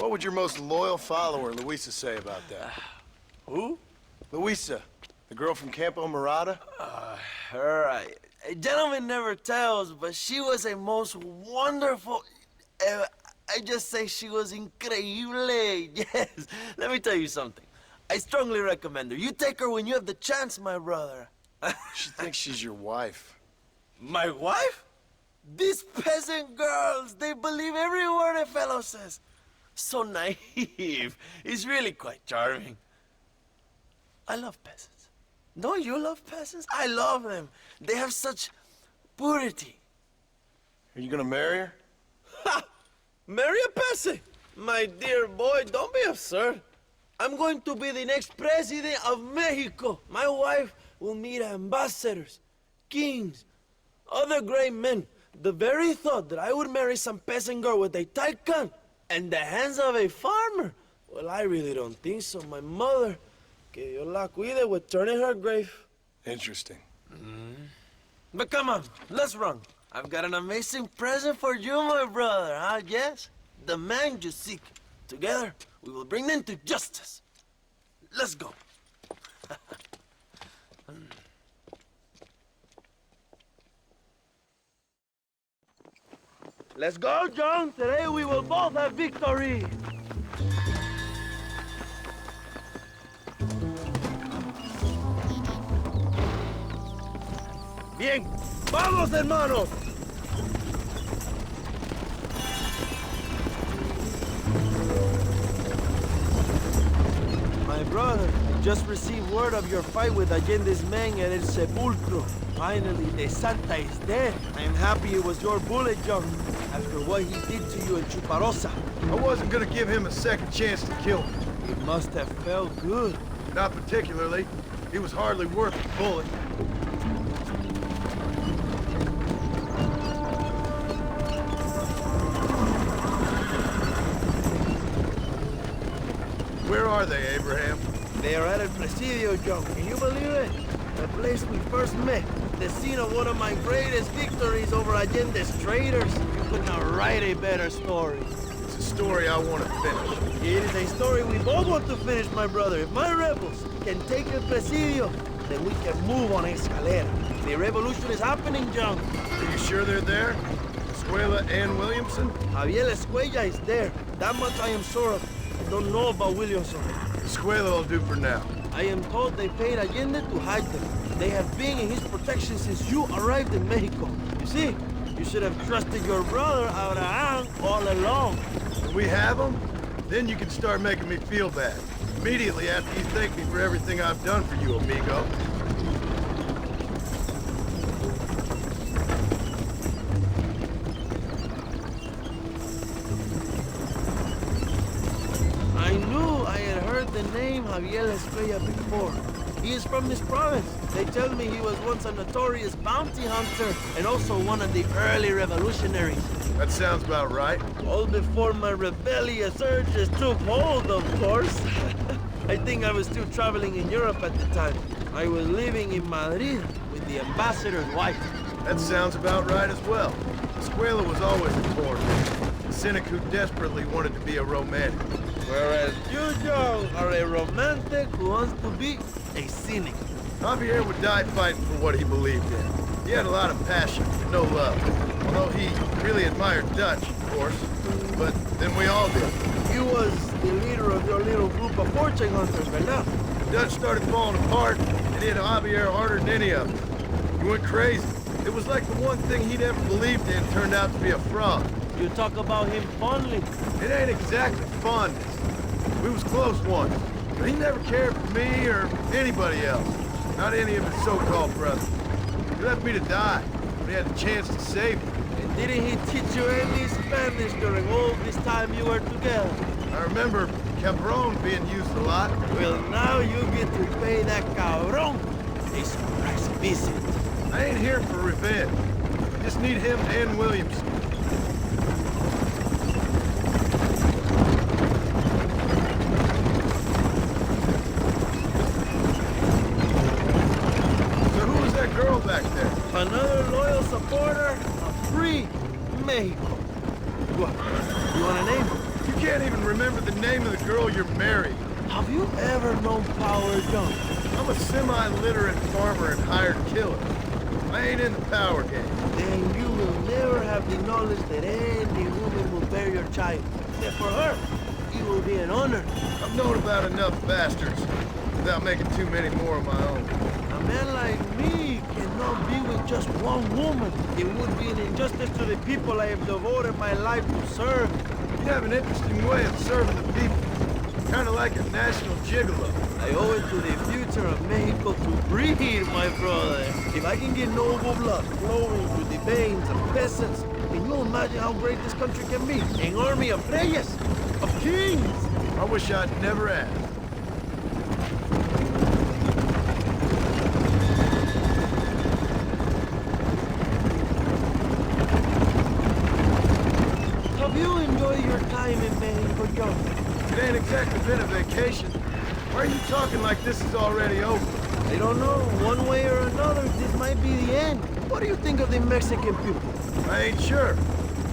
What would your most loyal follower, Luisa, say about that? Who? Luisa, the girl from Campo Murata? A gentleman never tells, but she was a most wonderful... I just say she was increíble. Yes. Let me tell you something. I strongly recommend her. You take her when you have the chance, my brother. She thinks she's your wife. My wife? These peasant girls, they believe every word a fellow says. So naive. It's really quite charming. I love peasants. Don't you love peasants? I love them. They have such purity. Are you gonna marry her? Ha! Marry a peasant? My dear boy, don't be absurd. I'm going to be the next president of Mexico. My wife will meet ambassadors, kings, other great men. The very thought that I would marry some peasant girl with a tight gun and the hands of a farmer, well, I really don't think so. My mother, que Dios la cuide, would turn in her grave. Interesting. But come on, let's run. I've got an amazing present for you, my brother, huh? Yes? The man you seek. Together, we will bring them to justice. Let's go. Let's go, John. Today we will both have victory. Bien. ¡Vamos, hermanos! My brother, I just received word of your fight with Allende's men at El Sepulcro. Finally, the Santa is dead. I am happy it was your bullet, John, after what he did to you in Chuparosa. I wasn't gonna give him a second chance to kill me. It must have felt good. Not particularly. He was hardly worth a bullet. Where are they, Abraham? They are at El Presidio, John. Can you believe it? The place we first met. The scene of one of my greatest victories over Allende's traitors. You could not write a better story. It's a story I want to finish. It is a story we both want to finish, my brother. If my rebels can take El Presidio, then we can move on Escalera. The revolution is happening, John. Are you sure they're there? Escuela and Williamson? Javier Escuella is there. That much I am sure of. I don't know about Williamson. Escuela will do for now. I am told they paid Allende to hide them. They have been in his protection since you arrived in Mexico. You see, you should have trusted your brother, Abraham, all along. When we have them, then you can start making me feel bad. Immediately after you thank me for everything I've done for you, amigo. I knew I had heard the name Javier Escuella before. He is from this province. They tell me he was once a notorious bounty hunter and also one of the early revolutionaries. That sounds about right. All before my rebellious urges took hold, of course. I think I was still traveling in Europe at the time. I was living in Madrid with the ambassador's wife. That sounds about right as well. Escuela was always a torn man. A cynic who desperately wanted to be a romantic. Whereas you, John, are a romantic who wants to be a cynic. Javier would die fighting for what he believed in. He had a lot of passion, but no love. Although he really admired Dutch, of course. But then we all did. He was the leader of your little group of fortune hunters, right now. Dutch started falling apart, and hit Javier harder than any of them. He went crazy. It was like the one thing he'd ever believed in turned out to be a fraud. You talk about him fondly. It ain't exactly fondness. We was close once, but he never cared for me or anybody else. Not any of his so-called brothers. He left me to die, but he had the chance to save me. And didn't he teach you any Spanish during all this time you were together? I remember cabron being used a lot. Well, now you get to pay that cabron a surprise visit. I ain't here for revenge. I just need him and Williamson. Girl back there. Another loyal supporter of free Mexico. What? You want a name? You can't even remember the name of the girl you're married. Have you ever known power, John? I'm a semi-literate farmer and hired killer. I ain't in the power game. Then you will never have the knowledge that any woman will bear your child. And for her, it will be an honor. I've known about enough bastards without making too many more of my own. A man like me cannot be with just one woman. It would be an injustice to the people I have devoted my life to serve. You have an interesting way of serving the people. Kind of like a national gigolo. I owe it to the future of Mexico to breed, my brother. If I can get noble blood flowing through the veins of peasants, can you imagine how great this country can be? An army of reyes, of kings. I wish I'd never asked. Have you enjoyed your time in Mexico, John? It ain't exactly been a vacation. Why are you talking like this is already over? I don't know. One way or another, this might be the end. What do you think of the Mexican people? I ain't sure.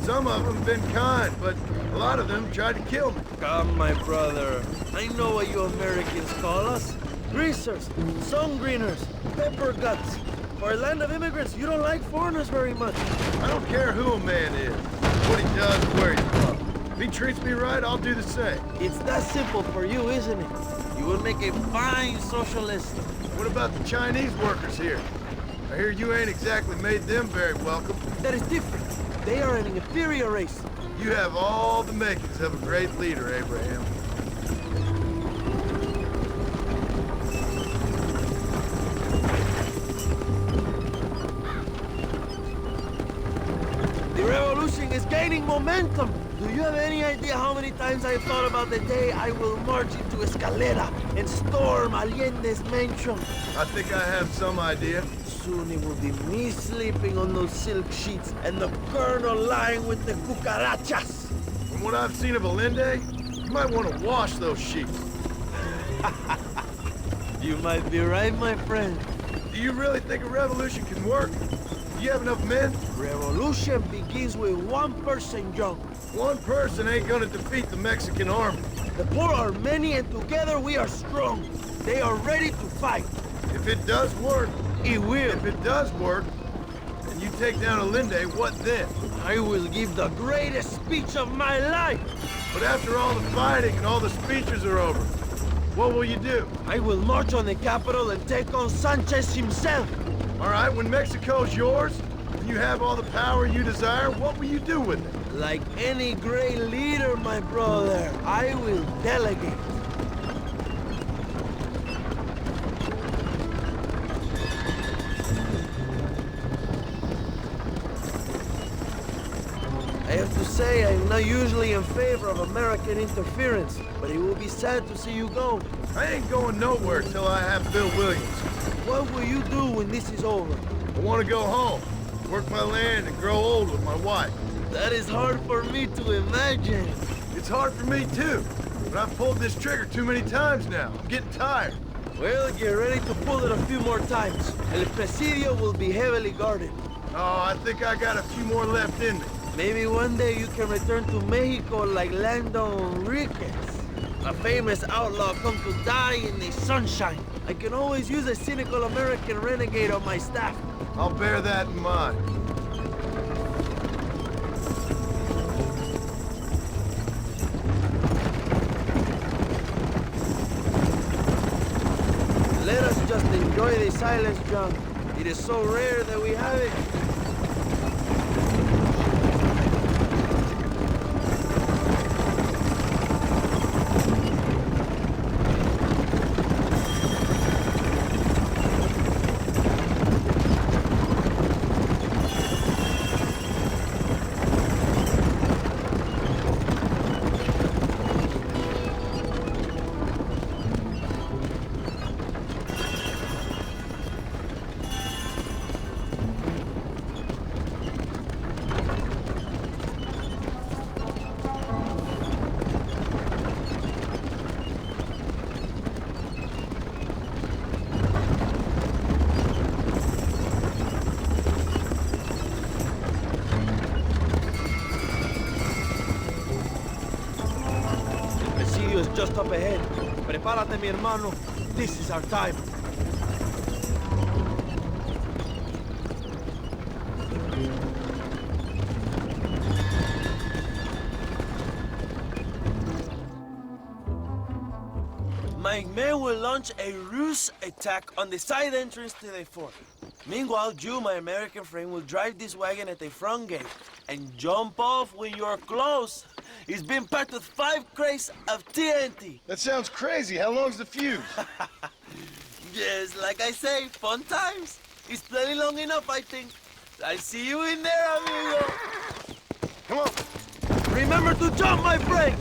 Some of them been kind, but a lot of them tried to kill me. Come, my brother. I know what you Americans call us. Greasers, sun greeners, pepper guts. For a land of immigrants, you don't like foreigners very much. I don't care who a man is, what he does, where he's from. If he treats me right, I'll do the same. It's that simple for you, isn't it? You would make a fine socialist. What about the Chinese workers here? I hear you ain't exactly made them very welcome. That is different. They are an inferior race. You have all the makings of a great leader, Abraham. The revolution is gaining momentum. Do you have any idea how many times I've thought about the day I will march into Escalera and storm Allende's mansion? I think I have some idea. Soon it will be me sleeping on those silk sheets and the colonel lying with the cucarachas. From what I've seen of Allende, you might want to wash those sheets. You might be right, my friend. Do you really think a revolution can work? Do you have enough men? Revolution begins with one person, John. One person ain't gonna defeat the Mexican army. The poor are many and together we are strong. They are ready to fight. If it does work, It will. if it does work, and you take down Allende, what then? I will give the greatest speech of my life. But after all the fighting and all the speeches are over, what will you do? I will march on the capital and take on Sanchez himself. All right, when Mexico's yours, and you have all the power you desire, what will you do with it? Like any great leader, my brother, I will delegate. I have to say, I'm not usually in favor of American interference, but it will be sad to see you go. I ain't going nowhere till I have Bill Williams. What will you do when this is over? I want to go home, work my land, and grow old with my wife. That is hard for me to imagine. It's hard for me too, but I've pulled this trigger too many times now. I'm getting tired. Well, get ready to pull it a few more times. El Presidio will be heavily guarded. Oh, I think I got a few more left in me. Maybe one day you can return to Mexico like Lando Enriquez. A famous outlaw come to die in the sunshine. I can always use a cynical American renegade on my staff. I'll bear that in mind. Let us just enjoy the silence, John. It is so rare that we have it. is just up ahead. Prepárate, mi hermano. This is our time. My men will launch a ruse attack on the side entrance to the fort. Meanwhile, you, my American friend, will drive this wagon at the front gate and jump off when you're close. It's been packed with 5 crates of TNT. That sounds crazy. How long's the fuse? Yes, like I say, fun times. It's plenty long enough, I think. I see you in there, amigo. Come on. Remember to jump, my friend.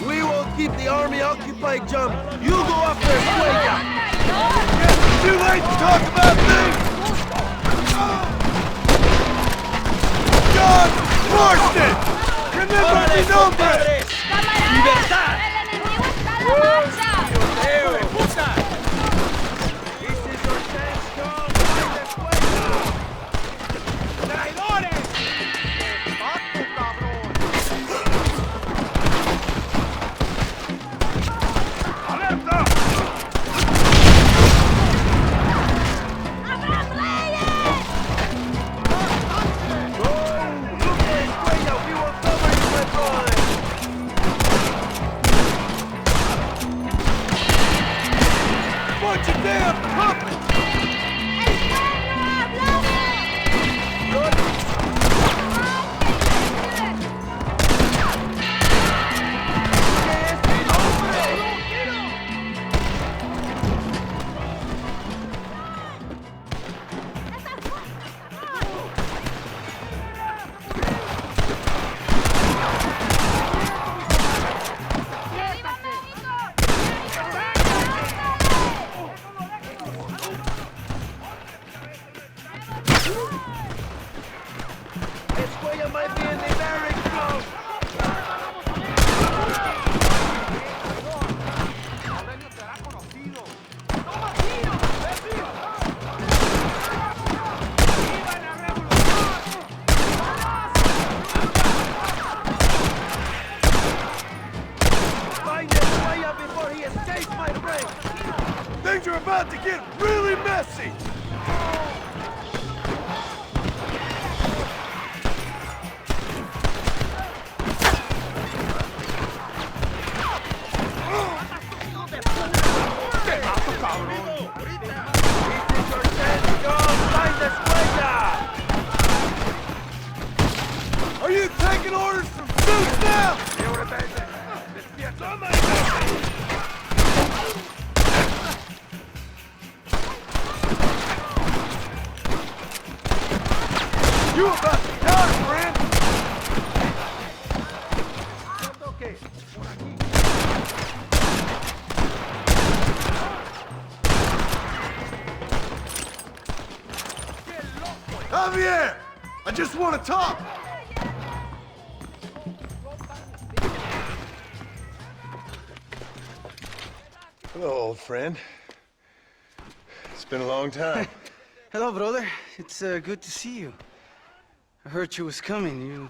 We will keep the army occupied, John. You go after Escuella. It's too late to talk about things! John Marston! Remember mi nombre! ¡Libertad! Bunch of damn puppets! Escuella might be in the barracks, bro. Find Escuella before he escapes, my friend. Things are about to get really messy! Are you taking orders from Zeus now? You about to die, friend! Javier! I just want to talk! Hello, old friend. It's been a long time. Hello, brother. It's good to see you. I heard you was coming. You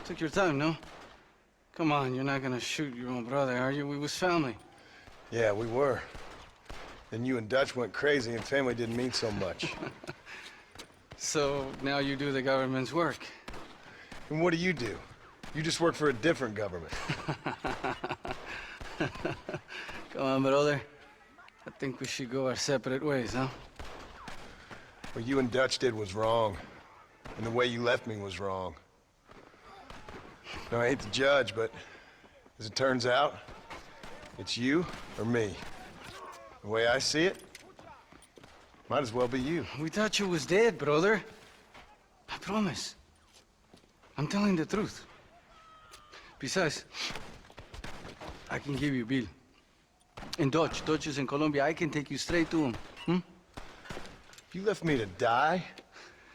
took your time, no? Come on, you're not gonna shoot your own brother, are you? We was family. Yeah, we were. Then you and Dutch went crazy and family didn't mean so much. So now you do the government's work. And what do? You just work for a different government. Come on, brother. I think we should go our separate ways, huh? What you and Dutch did was wrong. And the way you left me was wrong. Now, I hate to judge, but as it turns out, it's you or me. The way I see it, might as well be you. We thought you was dead, brother. I promise. I'm telling the truth. Besides, I can give you bill. In Dutch. Dutch is in Colombia. I can take you straight to him. Hmm? You left me to die?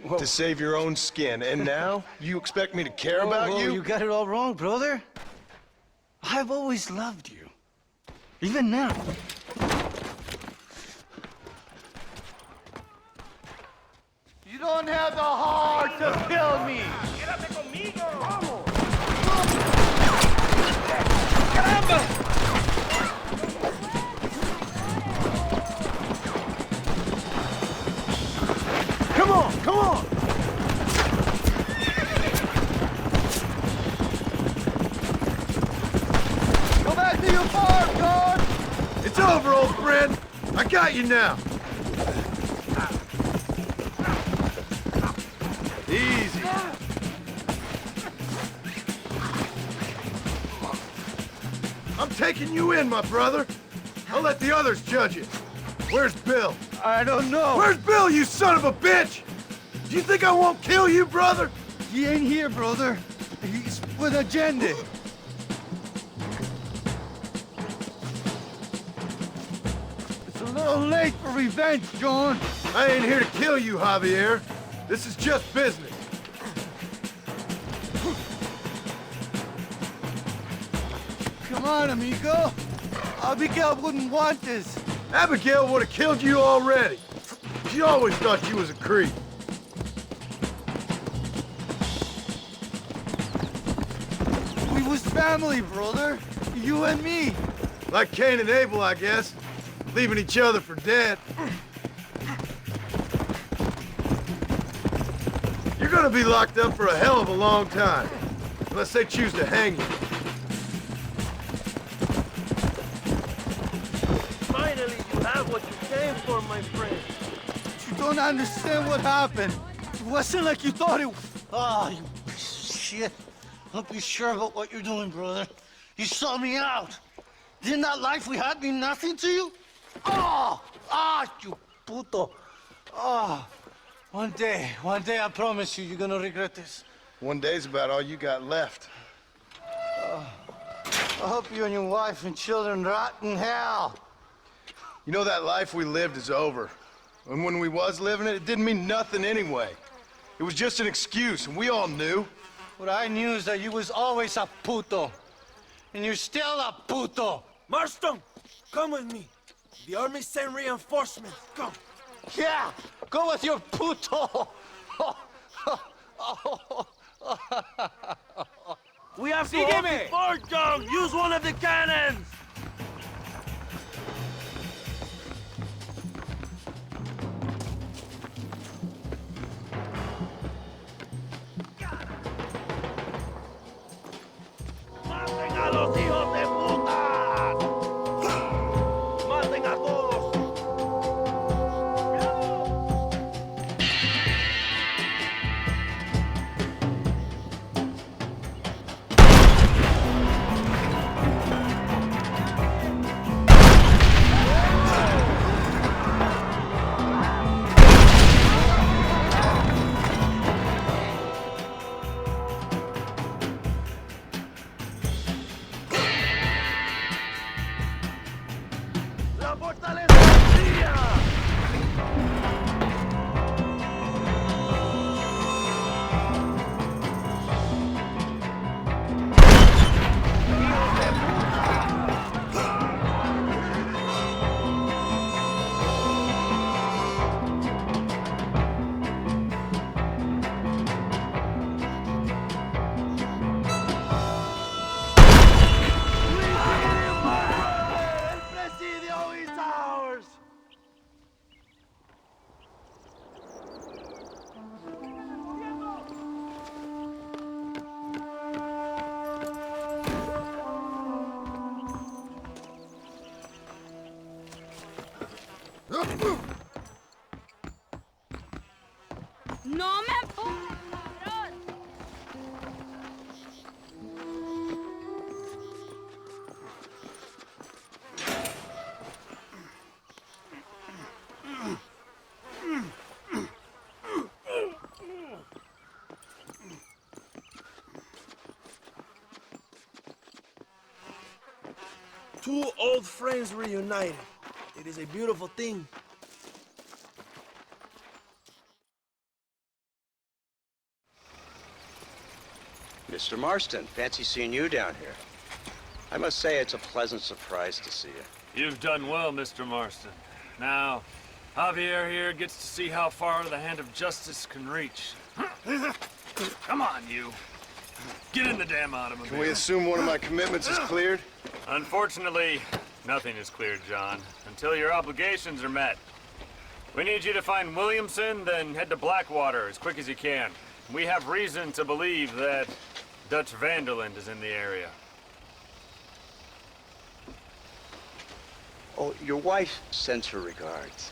Whoa. To save your own skin, and now you expect me to care about Whoa, you? You got it all wrong, brother. I've always loved you. Even now. You don't have the heart to kill me! Come on, come on! Go back to your farm, John! It's over, old friend! I got you now! Easy. I'm taking you in, my brother. I'll let the others judge it. Where's Bill? I don't know. Where's Bill, you son of a bitch? Do you think I won't kill you, brother? He ain't here, brother. He's with Agenda. It's a little late for revenge, John. I ain't here to kill you, Javier. This is just business. Come on, amigo. Abigail wouldn't want this. Abigail would have killed you already. She always thought you was a creep. We was family, brother. You and me. Like Cain and Abel, I guess. Leaving each other for dead. You're gonna be locked up for a hell of a long time. Unless they choose to hang you. Finally, you have what you came for, my friend. You don't understand what happened. It wasn't like you thought it. Oh, you piece of shit. Don't be sure about what you're doing, brother. You sold me out. Didn't that life we had mean nothing to you? Oh! Ah, you puto. Oh. One day, I promise you, you're gonna regret this. One day's about all you got left. I hope you and your wife and children rot in hell. You know that life we lived is over. And when we was living it, it didn't mean nothing anyway. It was just an excuse, and we all knew. What I knew is that you was always a puto. And you're still a puto. Marston, come with me. The army sent reinforcements. Come. Yeah, go with your puto. We have to hold the fort, John. Use one of the cannons. ¡Maten a los hijos de puta! ¡Maten a todos! ¡La fortaleza vacía! El Presidio is ours! ¡No me empujes, cabrón! Two old friends reunited. It is a beautiful thing. Mr. Marston, fancy seeing you down here. I must say it's a pleasant surprise to see you. You've done well, Mr. Marston. Now, Javier here gets to see how far the hand of justice can reach. Come on, you. Get in the damn automobile. Can we assume one of my commitments is cleared? Unfortunately, nothing is cleared, John, until your obligations are met. We need you to find Williamson, then head to Blackwater as quick as you can. We have reason to believe that Dutch Vanderland is in the area. Oh, your wife sends her regards.